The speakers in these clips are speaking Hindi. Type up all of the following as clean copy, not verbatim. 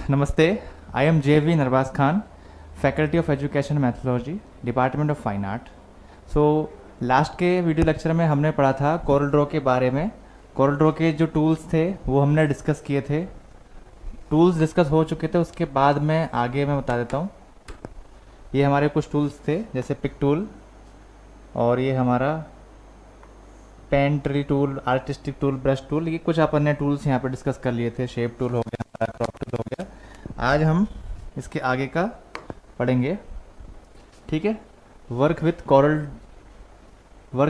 नमस्ते, I am JV Narbaz Khan, faculty of education methodology, department of fine art. So last के वीडियो लेक्चर में हमने पढ़ा था कोरल ड्रॉ के बारे में। कोरल ड्रॉ के जो टूल्स थे वो हमने डिस्कस किए थे। टूल्स डिस्कस हो चुके थे, उसके बाद में आगे मैं बता देता हूँ। ये हमारे कुछ टूल्स थे जैसे पिक टूल, और ये हमारा pen tree tool, artistic tool, brush tool, ये कुछ अपन ने टूल्स यहाँ पे डिस्कस कर लिए थे। शेप टूल हो गया, हमारा क्रॉप टूल हो गया। आज हम इसके आगे का पढ़ेंगे, ठीक है। वर्क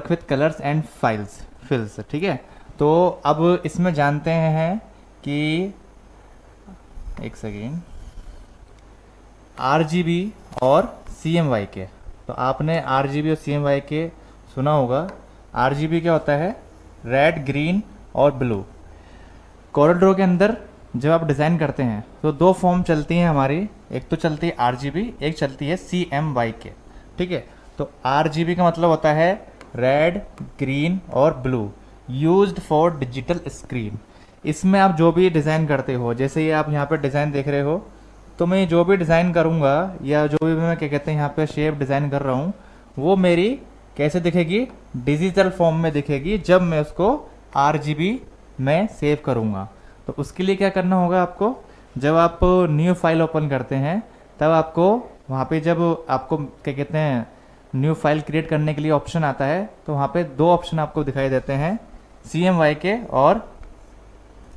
विथ कलर्स एंड फिल्स, ठीक है। तो अब इसमें जानते हैं कि एक सेकेंड, RGB और CMYK। तो आपने RGB और CMYK सुना होगा। RGB क्या होता है? रेड, ग्रीन और ब्लू। कोरल ड्रॉ के अंदर जब आप डिज़ाइन करते हैं तो दो फॉर्म चलती हैं हमारी, एक तो चलती है RGB, एक चलती है CMYK, ठीक है। तो RGB का मतलब होता है रेड, ग्रीन और blue, used for digital screen. इसमें आप जो भी डिज़ाइन करते हो, जैसे ये आप यहाँ पे डिज़ाइन देख रहे हो, तो मैं जो भी डिज़ाइन करूँगा या जो भी मैं क्या कहते हैं यहाँ पे शेप डिज़ाइन कर रहा हूँ, वो मेरी कैसे दिखेगी? डिजिटल फॉर्म में दिखेगी जब मैं उसको RGB में सेव करूँगा। तो उसके लिए क्या करना होगा आपको? जब आप न्यू फाइल ओपन करते हैं तब आपको वहाँ पे, जब आपको क्या कहते हैं न्यू फाइल क्रिएट करने के लिए ऑप्शन आता है, तो वहाँ पे दो ऑप्शन आपको दिखाई देते हैं, CMYK और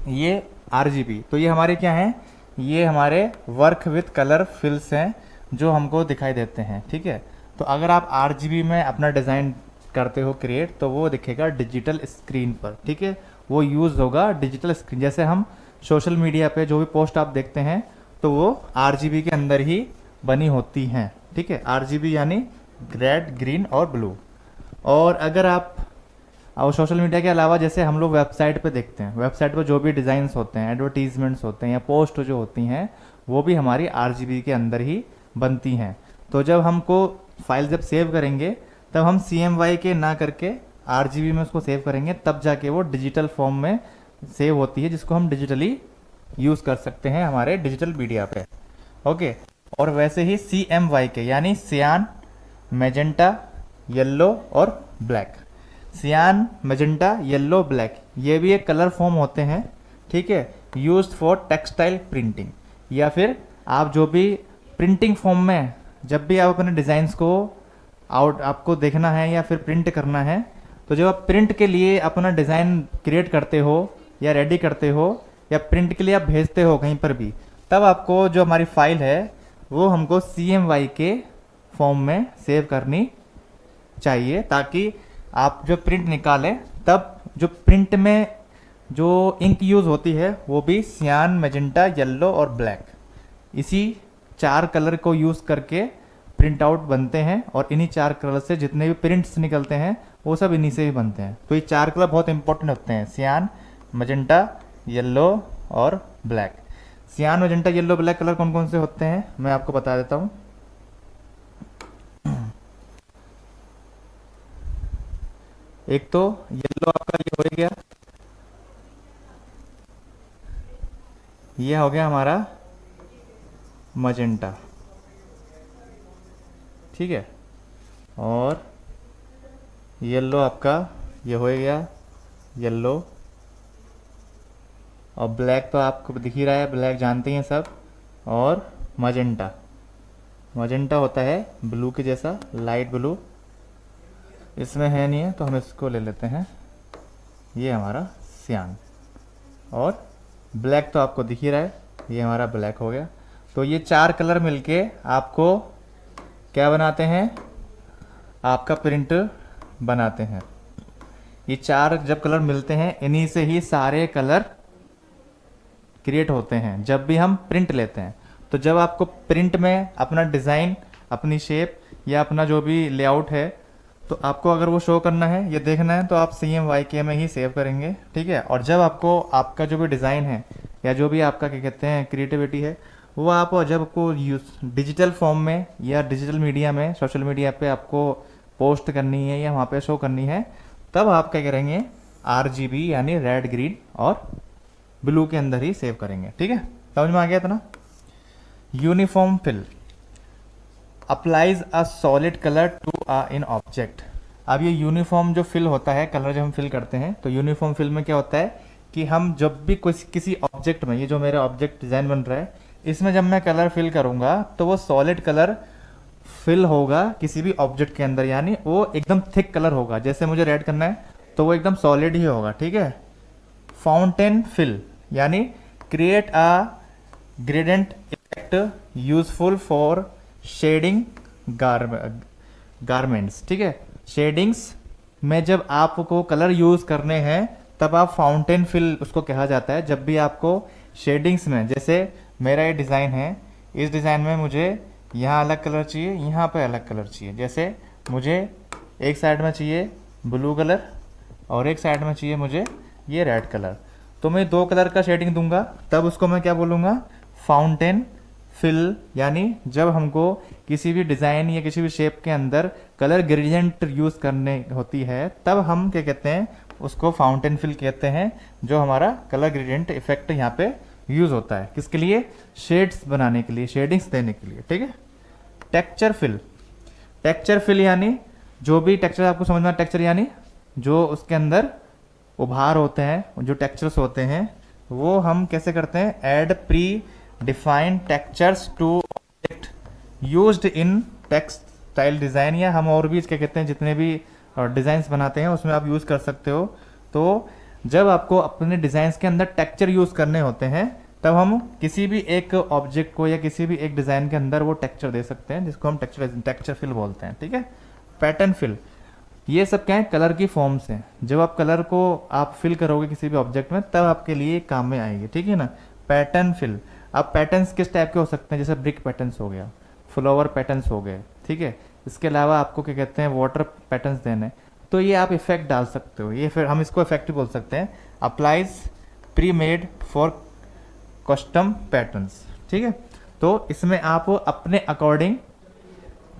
ये RGB। तो ये हमारे क्या हैं? ये हमारे वर्क विथ कलर फिल्स हैं जो हमको दिखाई देते हैं, ठीक है। तो अगर आप RGB में अपना डिज़ाइन करते हो क्रिएट, तो वो दिखेगा डिजिटल स्क्रीन पर, ठीक है। वो यूज़ होगा डिजिटल स्क्रीन। जैसे हम सोशल मीडिया पे जो भी पोस्ट आप देखते हैं तो वो RGB के अंदर ही बनी होती हैं, ठीक है। RGB यानी रेड, ग्रीन और ब्लू। और अगर आप और सोशल मीडिया के अलावा जैसे हम लोग वेबसाइट पे देखते हैं, वेबसाइट पे जो भी डिज़ाइंस होते हैं, एडवर्टीजमेंट्स होते हैं या पोस्ट जो होती हैं, वो भी हमारी RGB के अंदर ही बनती हैं। तो जब हमको फाइल जब सेव करेंगे तब हम CMYK ना करके RGB में उसको सेव करेंगे, तब जाके वो डिजिटल फॉर्म में सेव होती है, जिसको हम डिजिटली यूज़ कर सकते हैं हमारे डिजिटल मीडिया पे, ओके। और वैसे ही CMYK यानी सियान, मैजेंटा, येलो और ब्लैक। सियान, मैजेंटा, येलो, ब्लैक, ये भी एक कलर फॉर्म होते हैं, ठीक है। यूज्ड फॉर टेक्सटाइल प्रिंटिंग, या फिर आप जो भी प्रिंटिंग फॉर्म में, जब भी आप अपने डिज़ाइंस को आपको देखना है या फिर प्रिंट करना है, तो जब आप प्रिंट के लिए अपना डिज़ाइन क्रिएट करते हो या रेडी करते हो या प्रिंट के लिए आप भेजते हो कहीं पर भी, तब आपको जो हमारी फाइल है वो हमको CMYK फॉर्म में सेव करनी चाहिए, ताकि आप जो प्रिंट निकालें तब जो प्रिंट में जो इंक यूज़ होती है वो भी सियान, मैजेंटा, येलो और ब्लैक, इसी 4 कलर को यूज़ करके प्रिंट आउट बनते हैं। और इन्हीं 4 कलर से जितने भी प्रिंट्स निकलते हैं वो सब इन्हीं से ही बनते हैं। तो ये 4 कलर बहुत इंपॉर्टेंट होते हैं, सियान, मैजेंटा, येलो और ब्लैक। सियान, मैजेंटा, येलो, ब्लैक कलर कौन कौन से होते हैं मैं आपको बता देता हूँ। एक तो येलो आपका ये हो गया, ये हो गया हमारा मैजेंटा, ठीक है। और येलो आपका ये हो गया येलो, और ब्लैक तो आपको दिख ही रहा है, ब्लैक जानते हैं सब। और मैजेंटा, मैजेंटा होता है ब्लू के जैसा, लाइट ब्लू, इसमें है नहीं है तो हम इसको ले लेते हैं, ये हमारा सियान। और ब्लैक तो आपको दिख ही रहा है, ये हमारा ब्लैक हो गया। तो ये 4 कलर मिलके आपको क्या बनाते हैं? आपका प्रिंट बनाते हैं। ये 4 जब कलर मिलते हैं, इन्हीं से ही सारे कलर क्रिएट होते हैं जब भी हम प्रिंट लेते हैं। तो जब आपको प्रिंट में अपना डिज़ाइन, अपनी शेप या अपना जो भी लेआउट है, तो आपको अगर वो शो करना है या देखना है तो आप CMYK में ही सेव करेंगे, ठीक है। और जब आपको आपका जो भी डिज़ाइन है या जो भी आपका क्या कहते हैं क्रिएटिविटी है, वो आप जब आपको यूज डिजिटल फॉर्म में या डिजिटल मीडिया में, सोशल मीडिया पे आपको पोस्ट करनी है या वहाँ पे शो करनी है, तब आप क्या करेंगे? RGB यानी रेड, ग्रीन और ब्लू के अंदर ही सेव करेंगे, ठीक है। समझ में आ गया था ना? Uniform fill applies a solid colour to a in object. अब ये यूनिफॉर्म जो फिल होता है, कलर जब हम फिल करते हैं, तो यूनिफॉर्म फिल में क्या होता है कि हम जब भी कुछ किसी ऑब्जेक्ट में, ये जो मेरा ऑब्जेक्ट डिज़ाइन बन रहा है, इसमें जब मैं कलर फिल करूँगा तो वो सॉलिड कलर फिल होगा किसी भी ऑब्जेक्ट के अंदर, यानी वो एकदम थिक कलर होगा। जैसे मुझे रेड करना है तो वो एकदम सॉलिड ही होगा, ठीक है। फाउंटेन फिल यानी create a gradient effect useful for shading garments, ठीक है। शेडिंग्स में जब आपको कलर यूज करने हैं तब आप फाउंटेन फिल उसको कहा जाता है। जब भी आपको शेडिंग्स में, जैसे मेरा ये डिज़ाइन है, इस डिज़ाइन में मुझे यहाँ अलग कलर चाहिए, यहाँ पे अलग कलर चाहिए। जैसे मुझे एक साइड में चाहिए ब्लू कलर और एक साइड में चाहिए मुझे ये रेड कलर, तो मैं दो कलर का शेडिंग दूंगा, तब उसको मैं क्या बोलूँगा, फाउंटेन फिल। यानी जब हमको किसी भी डिज़ाइन या किसी भी शेप के अंदर कलर ग्रेडियंट यूज़ करने होती है, तब हम क्या कहते हैं, उसको फाउंटेन फिल कहते हैं, जो हमारा कलर ग्रेडियंट इफेक्ट यहाँ पे यूज़ होता है। किसके लिए, शेड्स बनाने के लिए, शेडिंग्स देने के लिए, ठीक है। टेक्सचर फिल, टेक्सचर फिल यानी जो भी टेक्सचर आपको समझ में, टेक्सचर यानी जो उसके अंदर उभार होते हैं, जो टेक्सचर्स होते हैं, वो हम कैसे करते हैं, add predefined textures to object used in textile design, या हम और भी क्या कहते हैं, जितने भी डिज़ाइंस बनाते हैं उसमें आप यूज़ कर सकते हो। तो जब आपको अपने डिज़ाइंस के अंदर टेक्सचर यूज़ करने होते हैं, तब हम किसी भी एक ऑब्जेक्ट को या किसी भी एक डिज़ाइन के अंदर वो टेक्सचर दे सकते हैं, जिसको हम टेक्सचर फिल बोलते हैं, ठीक है। पैटर्न फिल, ये सब क्या है, कलर की फॉर्म्स हैं। जब आप कलर को आप फिल करोगे किसी भी ऑब्जेक्ट में, तब आपके लिए काम में आएगी, ठीक है ना। पैटर्न फिल, अब पैटर्न्स किस टाइप के हो सकते हैं, जैसे ब्रिक पैटर्न्स हो गया, फ्लावर पैटर्न्स हो गए, ठीक है। इसके अलावा आपको क्या कहते हैं, वाटर पैटर्न्स देने, तो ये आप इफेक्ट डाल सकते हो। ये फिर हम इसको इफेक्ट बोल सकते हैं, applies pre made for custom patterns, ठीक है। तो इसमें आप अपने अकॉर्डिंग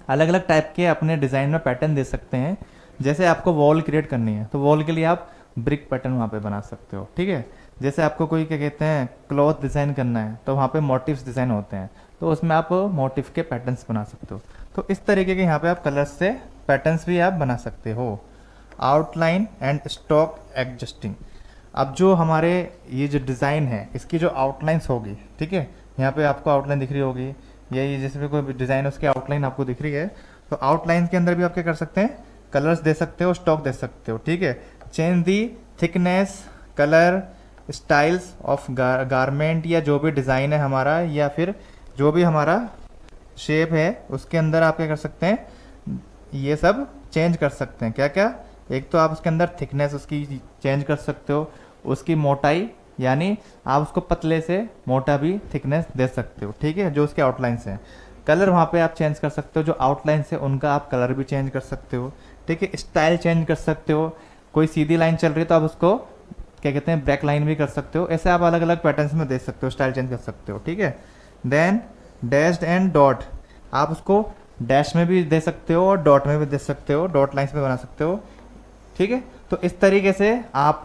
अलग अलग टाइप के अपने डिज़ाइन में पैटर्न दे सकते हैं। जैसे आपको वॉल क्रिएट करनी है, तो वॉल के लिए आप ब्रिक पैटर्न वहाँ पे बना सकते हो, ठीक है। जैसे आपको कोई क्या कहते हैं, क्लॉथ डिज़ाइन करना है, तो वहाँ पे मोटिव्स डिज़ाइन होते हैं, तो उसमें आप मोटिव के पैटर्न्स बना सकते हो। तो इस तरीके के यहाँ पे आप कलर्स से पैटर्न्स भी आप बना सकते हो। आउटलाइन एंड स्टॉक एडजस्टिंग, अब जो हमारे ये जो डिज़ाइन है, इसकी जो आउटलाइंस होगी, ठीक है, यहाँ पे आपको आउटलाइन दिख रही होगी, या ये जिसमें कोई डिज़ाइन है उसकी आउटलाइन आपको दिख रही है, तो आउटलाइन के अंदर भी आप क्या कर सकते हैं, कलर्स दे सकते हो, स्टॉक दे सकते हो, ठीक है। Change the thickness, colour, styles of garment, या जो भी डिज़ाइन है हमारा, या फिर जो भी हमारा शेप है, उसके अंदर आप क्या कर सकते हैं, ये सब चेंज कर सकते हैं। क्या क्या, एक तो आप उसके अंदर थिकनेस उसकी चेंज कर सकते हो, उसकी मोटाई, यानी आप उसको पतले से मोटा भी थिकनेस दे सकते हो, ठीक है, जो उसके आउटलाइंस हैं। कलर वहाँ पे आप चेंज कर सकते हो, जो आउटलाइंस है उनका आप कलर भी चेंज कर सकते हो, ठीक है। स्टाइल चेंज कर सकते हो, कोई सीधी लाइन चल रही है तो आप उसको क्या कहते हैं, ब्रेक लाइन भी कर सकते हो। ऐसे आप अलग अलग पैटर्न्स में दे सकते हो, स्टाइल चेंज कर सकते हो, ठीक है। देन डैश्ड एंड डॉट, आप उसको डैश में भी दे सकते हो और डॉट में भी दे सकते हो, डॉट लाइन्स में बना सकते हो, ठीक है। तो इस तरीके से आप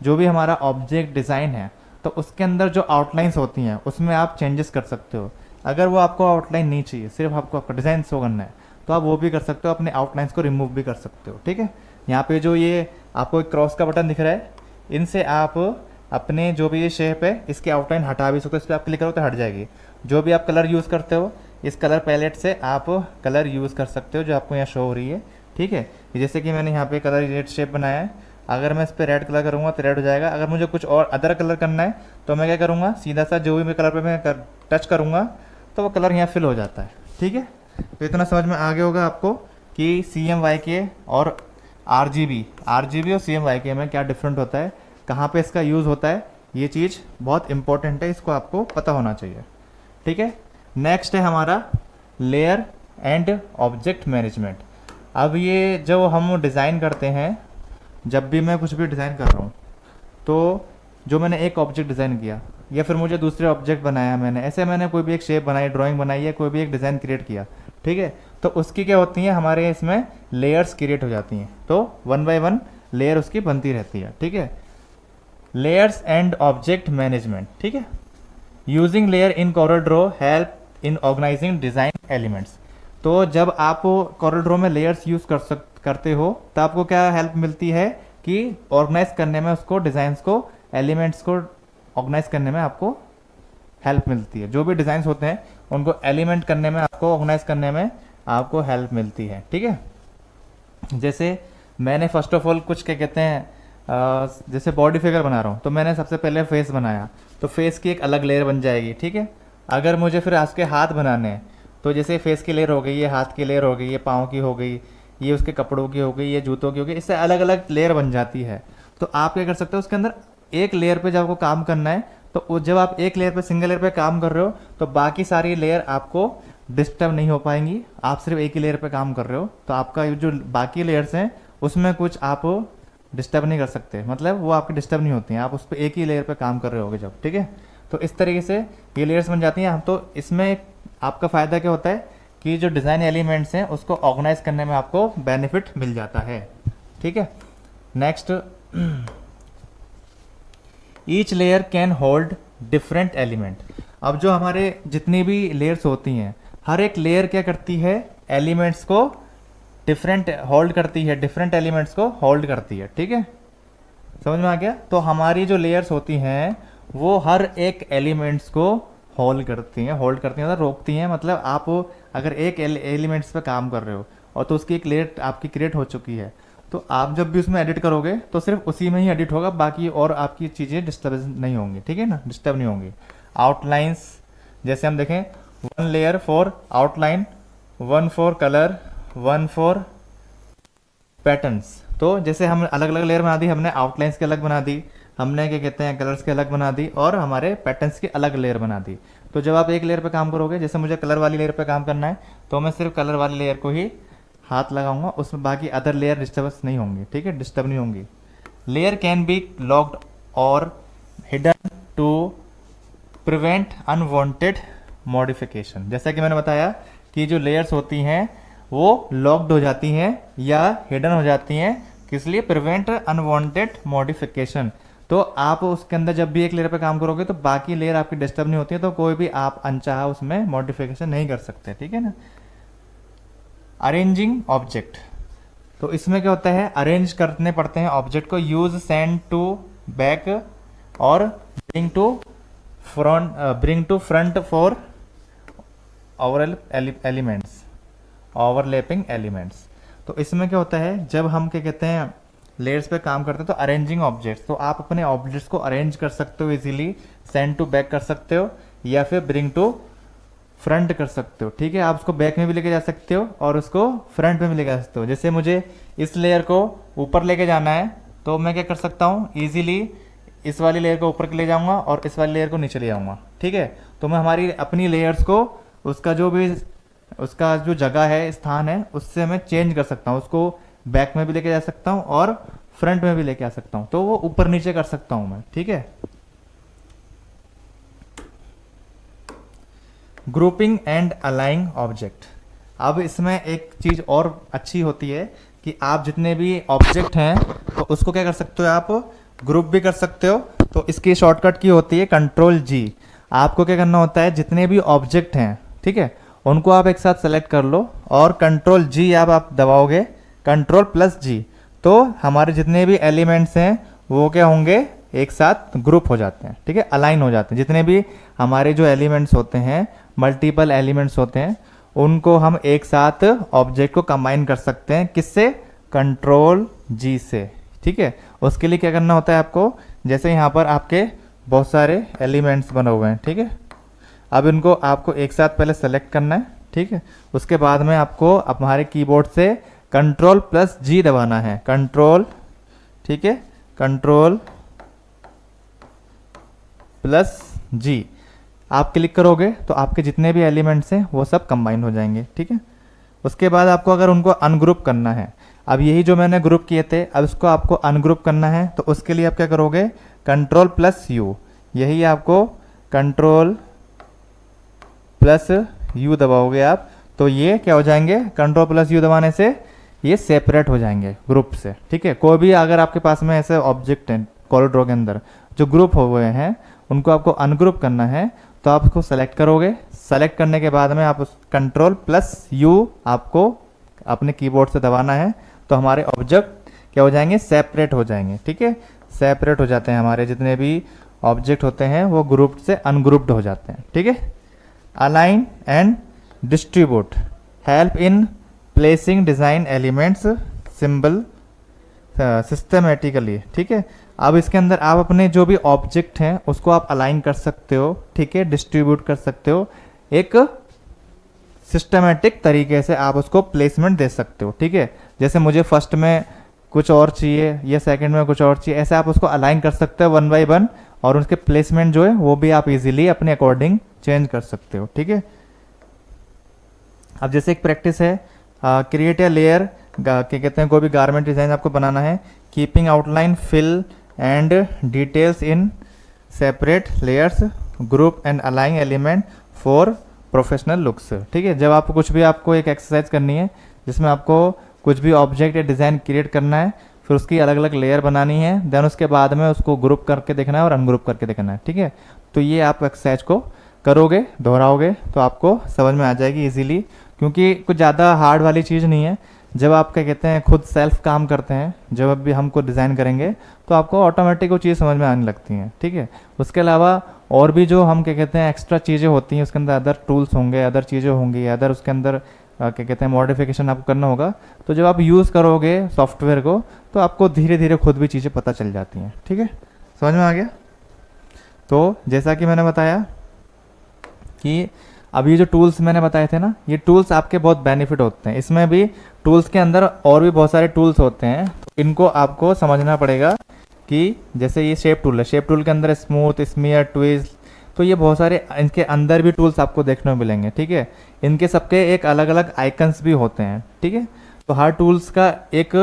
जो भी हमारा ऑब्जेक्ट डिज़ाइन है, तो उसके अंदर जो आउटलाइंस होती हैं उसमें आप चेंजेस कर सकते हो। अगर वो आपको आउटलाइन नहीं चाहिए, सिर्फ आपको आपका डिज़ाइन शो करना है, तो आप वो भी कर सकते हो, अपने आउटलाइंस को रिमूव भी कर सकते हो, ठीक है। यहाँ पे जो ये आपको एक क्रॉस का बटन दिख रहा है, इनसे आप अपने जो भी ये शेप है इसकी आउटलाइन हटा भी सकते हो। इस पर आप क्लिक करो तो हट जाएगी। जो भी आप कलर यूज़ करते हो, इस कलर पैलेट से आप कलर यूज़ कर सकते हो, जो आपको यहाँ शो हो रही है, ठीक है। जैसे कि मैंने यहाँ पे कलर रेड शेप बनाया है, अगर मैं इस पर रेड कलर करूँगा तो रेड हो जाएगा। अगर मुझे कुछ और अदर कलर करना है तो मैं क्या करूँगा, सीधा सा जो भी मैं कलर पे मैं टच करूँगा तो वो कलर यहाँ फिल हो जाता है, ठीक है। तो इतना समझ में आ गया होगा आपको कि CMYK और RGB और CMYK में क्या डिफरेंट होता है, कहाँ पे इसका यूज़ होता है। ये चीज़ बहुत इंपॉर्टेंट है, इसको आपको पता होना चाहिए, ठीक है। नेक्स्ट है हमारा लेयर एंड ऑब्जेक्ट मैनेजमेंट। अब ये जो हम डिज़ाइन करते हैं, जब भी मैं कुछ भी डिज़ाइन कर रहा हूँ, तो जो मैंने एक ऑब्जेक्ट डिज़ाइन किया या फिर मुझे दूसरे ऑब्जेक्ट बनाया मैंने, ऐसे मैंने कोई भी एक शेप बनाई, ड्राइंग बनाई है, कोई भी एक डिज़ाइन क्रिएट किया, ठीक है। तो उसकी क्या होती है, हमारे इसमें लेयर्स क्रिएट हो जाती हैं, तो 1 बाय 1 लेयर उसकी बनती रहती है, ठीक है। लेयर्स एंड ऑब्जेक्ट मैनेजमेंट, ठीक है। Using layer in CorelDRAW in organizing design elements. तो जब आप CorelDRAW में लेयर्स यूज़ करते हो तो आपको क्या हेल्प मिलती है कि ऑर्गेनाइज करने में, उसको डिज़ाइंस को, एलिमेंट्स को ऑर्गेनाइज करने में आपको हेल्प मिलती है। जो भी डिज़ाइंस होते हैं उनको एलिमेंट करने में, आपको ऑर्गेनाइज करने में आपको हेल्प मिलती है। ठीक है, जैसे मैंने फर्स्ट ऑफ ऑल कुछ क्या कहते हैं, जैसे बॉडी फिगर बना रहा हूँ तो मैंने सबसे पहले फेस बनाया, तो फेस की एक अलग लेयर बन जाएगी। ठीक है, अगर मुझे फिर आज के हाथ बनाने हैं तो जैसे फेस की लेयर हो गई, ये हाथ की लेयर हो गई, ये पाँव की हो गई, ये उसके कपड़ों की हो गई, ये जूतों की हो गई, इससे अलग अलग लेयर बन जाती है। तो आप क्या कर सकते हो, उसके अंदर एक लेयर पे जब आपको काम करना है तो जब आप एक लेयर पे, सिंगल लेयर पे काम कर रहे हो तो बाकी सारी लेयर आपको डिस्टर्ब नहीं हो पाएंगी। आप सिर्फ एक ही लेयर पे काम कर रहे हो तो आपका जो बाकी लेयर्स हैं उसमें कुछ आप डिस्टर्ब नहीं कर सकते, मतलब वो आपकी डिस्टर्ब नहीं होती हैं, आप उस पर एक ही लेयर पे काम कर रहे होगे जब। ठीक है, तो इस तरीके से ये लेयर्स बन जाती हैं। हम तो इसमें आपका फ़ायदा क्या होता है कि जो डिज़ाइन एलिमेंट्स हैं उसको ऑर्गेनाइज करने में आपको बेनिफिट मिल जाता है। ठीक है, next, each layer can hold different element. अब जो हमारे जितनी भी लेयर्स होती हैं, हर एक लेयर क्या करती है, एलिमेंट्स को डिफरेंट होल्ड करती है, डिफरेंट एलिमेंट्स को होल्ड करती है। ठीक है, समझ में आ गया। तो हमारी जो लेयर्स होती हैं वो हर एक एलिमेंट्स को होल्ड करती हैं, मतलब रोकती हैं। मतलब आप अगर एक एलिमेंट्स पे काम कर रहे हो और तो उसकी एक लेयर आपकी क्रिएट हो चुकी है, तो आप जब भी उसमें एडिट करोगे तो सिर्फ उसी में ही एडिट होगा, बाकी और आपकी चीज़ें डिस्टर्ब नहीं होंगी। ठीक है ना, डिस्टर्ब नहीं होंगी। आउटलाइंस, जैसे हम देखें, 1 layer for outline, 1 for colour, 1 for patterns. तो जैसे हम अलग अलग लेयर बना दी, हमने आउटलाइंस की अलग बना दी, हमने क्या कहते हैं कलर्स की अलग बना दी, और हमारे पैटर्न्स की अलग लेयर बना दी। तो जब आप एक लेयर पे काम करोगे, जैसे मुझे कलर वाली लेयर पे काम करना है तो मैं सिर्फ कलर वाली लेयर को ही हाथ लगाऊंगा, उसमें बाकी अदर लेयर डिस्टर्बेंस नहीं होंगी। ठीक है, डिस्टर्ब नहीं होंगी। लेयर कैन बी लॉक्ड और hidden to prevent unwanted modification. जैसा कि मैंने बताया कि जो लेयर्स होती हैं वो लॉक्ड हो जाती हैं या हिडन हो जाती हैं, किस लिए, प्रिवेंट अनवांटेड मॉडिफिकेशन। तो आप उसके अंदर जब भी एक लेयर पे काम करोगे तो बाकी लेयर आपकी डिस्टर्ब नहीं होती है, तो कोई भी आप अनचाहा उसमें मॉडिफिकेशन नहीं कर सकते। ठीक है ना। अरेंजिंग ऑब्जेक्ट, तो इसमें क्या होता है, अरेंज करने पड़ते हैं ऑब्जेक्ट को। यूज सेंड टू बैक और bring to front for overlapping elements. तो इसमें क्या होता है, जब हम क्या कहते हैं लेयर्स पे काम करते हैं तो अरेंजिंग ऑब्जेक्ट्स, तो आप अपने ऑब्जेक्ट्स को अरेंज कर सकते हो इजीली, सेंड टू बैक कर सकते हो या फिर ब्रिंग टू फ्रंट कर सकते हो। ठीक है, आप उसको बैक में भी लेके जा सकते हो और उसको फ्रंट में भी लेके जा सकते हो। जैसे मुझे इस लेयर को ऊपर लेके जाना है तो मैं क्या कर सकता हूँ, ईजिली इस वाली लेयर को ऊपर ले जाऊंगा और इस वाली लेयर को नीचे ले जाऊंगा। ठीक है, तो मैं हमारी अपनी लेयर्स को उसका जो जगह है, स्थान है, उससे मैं चेंज कर सकता हूँ। उसको बैक में भी लेके जा सकता हूँ और फ्रंट में भी लेके आ सकता हूँ, तो वो ऊपर नीचे कर सकता हूँ मैं। ठीक है, ग्रुपिंग एंड अलाइंग ऑब्जेक्ट। अब इसमें एक चीज और अच्छी होती है कि आप जितने भी ऑब्जेक्ट हैं तो उसको क्या कर सकते हो, आप ग्रुप भी कर सकते हो। तो इसकी शॉर्टकट की होती है Ctrl+G। आपको क्या करना होता है, जितने भी ऑब्जेक्ट हैं, ठीक है, उनको आप एक साथ सेलेक्ट कर लो और Ctrl+G आप दबाओगे, Ctrl+G, तो हमारे जितने भी एलिमेंट्स हैं वो क्या होंगे, एक साथ ग्रुप हो जाते हैं। ठीक है, अलाइन हो जाते हैं। जितने भी हमारे जो एलिमेंट्स होते हैं, मल्टीपल एलिमेंट्स होते हैं, उनको हम एक साथ ऑब्जेक्ट को कंबाइन कर सकते हैं, किससे, Ctrl+G से। ठीक है, उसके लिए क्या करना होता है आपको, जैसे यहाँ पर आपके बहुत सारे एलिमेंट्स बने हुए हैं। ठीक है, अब इनको आपको एक साथ पहले सेलेक्ट करना है। ठीक है, उसके बाद में आपको हमारे कीबोर्ड से Ctrl+G दबाना है, कंट्रोल, ठीक है, Ctrl+G आप क्लिक करोगे तो आपके जितने भी एलिमेंट्स हैं वो सब कंबाइन हो जाएंगे। ठीक है, उसके बाद आपको अगर उनको अनग्रुप करना है, अब यही जो मैंने ग्रुप किए थे, अब इसको आपको अनग्रुप करना है, तो उसके लिए आप क्या करोगे, Ctrl+U, यही आपको Ctrl+U दबाओगे आप, तो ये क्या हो जाएंगे, Ctrl+U दबाने से ये सेपरेट हो जाएंगे ग्रुप से। ठीक है, कोई भी अगर आपके पास में ऐसे ऑब्जेक्ट हैं CorelDRAW के अंदर जो ग्रुप हो गए हैं, उनको आपको अनग्रुप करना है, तो तो आप उसको सेलेक्ट करोगे। सेलेक्ट करने के बाद में आप उस कंट्रोल प्लस यू आपको अपने कीबोर्ड से दबाना है, तो हमारे ऑब्जेक्ट क्या हो जाएंगे, सेपरेट हो जाएंगे। ठीक है, सेपरेट हो जाते हैं हमारे जितने भी ऑब्जेक्ट होते हैं वो ग्रुप्ड से अनग्रुप्ड हो जाते हैं। ठीक है, align and distribute help in placing design elements symbol systematically. ठीक है, अब इसके अंदर आप अपने जो भी ऑब्जेक्ट हैं उसको आप अलाइन कर सकते हो। ठीक है, डिस्ट्रीब्यूट कर सकते हो, एक सिस्टमेटिक तरीके से आप उसको प्लेसमेंट दे सकते हो। ठीक है, जैसे मुझे फर्स्ट में कुछ और चाहिए या सेकंड में कुछ और चाहिए, ऐसे आप उसको अलाइन कर सकते हो वन बाय वन, और उसके प्लेसमेंट जो है वो भी आप इजीली अपने अकॉर्डिंग चेंज कर सकते हो। ठीक है, अब जैसे एक प्रैक्टिस है, क्रिएट ए लेयर, क्या कहते हैं, कोई भी गारमेंट डिजाइन आपको बनाना है, keeping outline fill and details in separate layers, group and align element for professional looks. ठीक है, जब आपको कुछ भी आपको एक एक्सरसाइज करनी है जिसमें आपको कुछ भी ऑब्जेक्ट या डिज़ाइन क्रिएट करना है, फिर उसकी अलग अलग लेयर बनानी है, देन उसके बाद में उसको ग्रुप करके देखना है और अनग्रुप करके देखना है। ठीक है, तो ये आप एक्सरसाइज को करोगे, दोहराओगे, तो आपको समझ में आ जाएगी इजीली, क्योंकि कुछ ज़्यादा हार्ड वाली चीज़ नहीं है। जब आप क्या कहते हैं खुद सेल्फ काम करते हैं, जब भी हमको डिज़ाइन करेंगे तो आपको ऑटोमेटिक वो चीज़ समझ में आने लगती हैं। ठीक है, उसके अलावा और भी जो हम क्या कहते हैं एक्स्ट्रा चीज़ें होती हैं, उसके अंदर अदर टूल्स होंगे, अदर चीज़ें होंगी, अदर उसके अंदर क्या कहते हैं मॉडिफिकेशन आपको करना होगा। तो जब आप यूज़ करोगे सॉफ्टवेयर को तो आपको धीरे धीरे खुद भी चीज़ें पता चल जाती हैं। ठीक है, समझ में आ गया। तो जैसा कि मैंने बताया कि अब ये जो टूल्स मैंने बताए थे ना, ये टूल्स आपके बहुत बेनिफिट होते हैं। इसमें भी टूल्स के अंदर और भी बहुत सारे टूल्स होते हैं, तो इनको आपको समझना पड़ेगा कि जैसे ये शेप टूल है, शेप टूल के अंदर स्मूथ, स्मीयर, ट्विस्ट, तो ये बहुत सारे इनके अंदर भी टूल्स आपको देखने को मिलेंगे। ठीक है, इनके सबके एक अलग अलग आइकन्स भी होते हैं। ठीक है, तो हर टूल्स का एक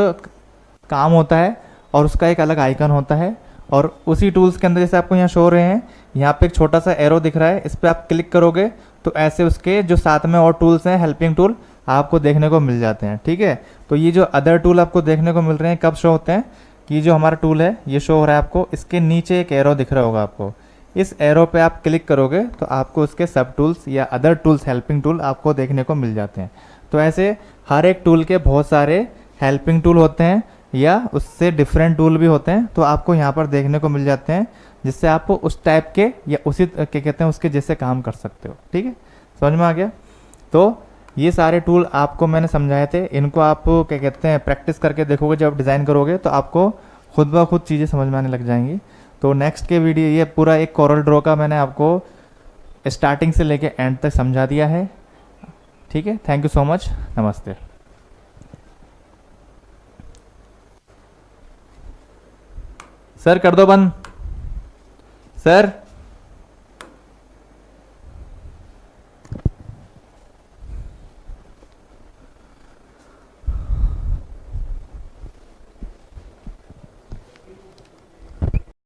काम होता है और उसका एक अलग आइकन होता है, और उसी टूल्स के अंदर जैसे आपको यहाँ शो हो रहे हैं, यहाँ पे एक छोटा सा एरो दिख रहा है, इस पर आप क्लिक करोगे तो ऐसे उसके जो साथ में और टूल्स हैं, हेल्पिंग टूल आपको देखने को मिल जाते हैं। ठीक है, तो ये जो अदर टूल आपको देखने को मिल रहे हैं कब शो होते हैं, कि जो हमारा टूल है ये शो हो रहा है आपको, इसके नीचे एक एरो दिख रहा होगा आपको, इस एरो पे आप क्लिक करोगे तो आपको उसके सब टूल्स या अदर टूल्स, हेल्पिंग टूल आपको देखने को मिल जाते हैं। तो ऐसे हर एक टूल के बहुत सारे हेल्पिंग टूल होते हैं या उससे डिफरेंट टूल भी होते हैं, तो आपको यहाँ पर देखने को मिल जाते हैं, जिससे आप उस टाइप के या उसी क्या कहते हैं उसके जैसे काम कर सकते हो। ठीक है, समझ में आ गया। तो ये सारे टूल आपको मैंने समझाए थे, इनको आप क्या कहते हैं प्रैक्टिस करके देखोगे, जब डिज़ाइन करोगे तो आपको खुद ब खुद चीज़ें समझ में आने लग जाएंगी। तो नेक्स्ट के वीडियो, ये पूरा एक कोरल ड्रॉ का मैंने आपको स्टार्टिंग से लेके एंड तक समझा दिया है। ठीक है, थैंक यू सो मच, नमस्ते। सर कर दो बंद, सर।